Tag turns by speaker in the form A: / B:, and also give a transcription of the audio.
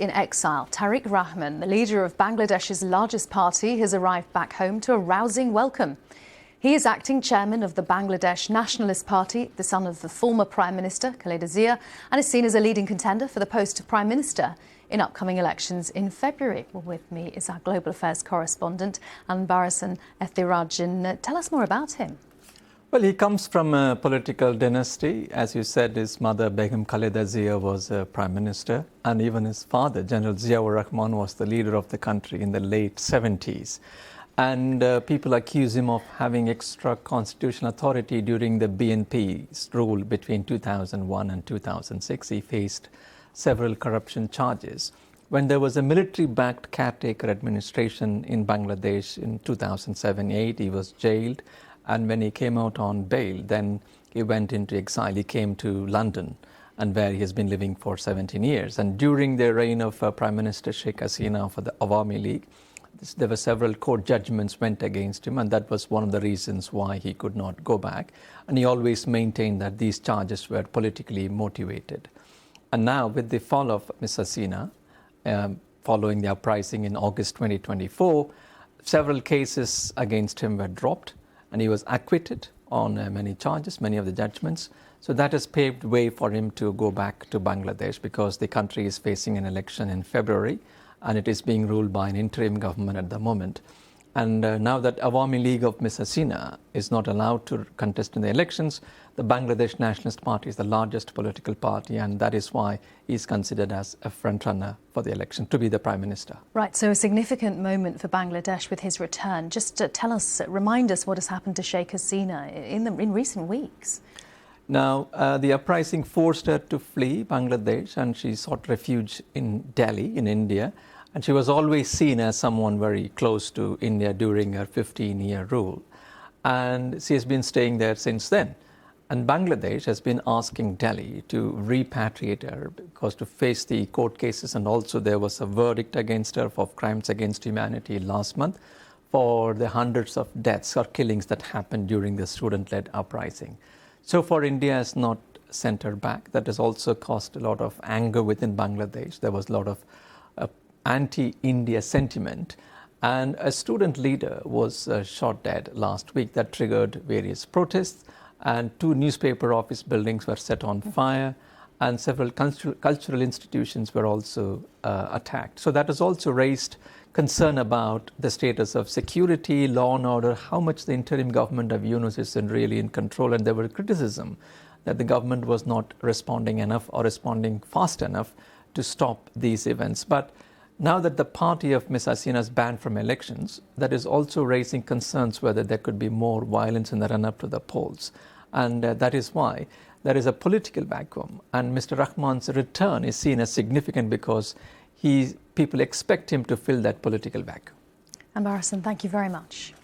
A: in exile. Tarique Rahman, the leader of Bangladesh's largest party, has arrived back home to a rousing welcome. He is acting chairman of the Bangladesh Nationalist Party, the son of the former Prime Minister, Khaleda Zia, and is seen as a leading contender for the post of Prime Minister in upcoming elections in February. Well, with me is our global affairs correspondent, Anbarasan Ethirajan. Tell us more about him.
B: Well, he comes from a political dynasty. As you said, his mother, Begum Khaleda Zia, was a prime minister, and even his father, General Ziaur Rahman, was the leader of the country in the late 70s. And people accuse him of having extra constitutional authority during the BNP's rule between 2001 and 2006. He faced several corruption charges. When there was a military-backed caretaker administration in Bangladesh in 2007-8, he was jailed. And when he came out on bail, then he went into exile. He came to London, and where he has been living for 17 years. And during the reign of Prime Minister Sheikh Hasina for the Awami League, there were several court judgments went against him, and that was one of the reasons why he could not go back. And he always maintained that these charges were politically motivated. And now, with the fall of Ms. Hasina, following the uprising in August 2024, several cases against him were dropped, and he was acquitted on many charges, many of the judgments. So that has paved way for him to go back to Bangladesh, because the country is facing an election in February, and it is being ruled by an interim government at the moment. And now that Awami League of Ms. Hasina is not allowed to contest in the elections, the Bangladesh Nationalist Party is the largest political party, and that is why he is considered as a frontrunner for the election to be the Prime Minister.
A: Right, so a significant moment for Bangladesh with his return. Just tell us, remind us what has happened to Sheikh Hasina in recent weeks.
B: Now, the uprising forced her to flee Bangladesh, and she sought refuge in Delhi, in India. And she was always seen as someone very close to India during her 15-year rule. And she has been staying there since then. And Bangladesh has been asking Delhi to repatriate her, because to face the court cases, and also there was a verdict against her for crimes against humanity last month for the hundreds of deaths or killings that happened during the student-led uprising. So far, India has not sent her back. That has also caused a lot of anger within Bangladesh. There was a lot of anti-India sentiment, and a student leader was shot dead last week. That triggered various protests, and 2 newspaper office buildings were set on fire, and several cultural institutions were also attacked. So that has also raised concern about the status of security, law and order, how much the interim government of Yunus is really in control, and there were criticism that the government was not responding enough or responding fast enough to stop these events. But now that the party of Ms. Hasina is banned from elections, that is also raising concerns whether there could be more violence in the run-up to the polls. And that is why there is a political vacuum. And Mr. Rahman's return is seen as significant, because people expect him to fill that political vacuum.
A: Anbarasan, thank you very much.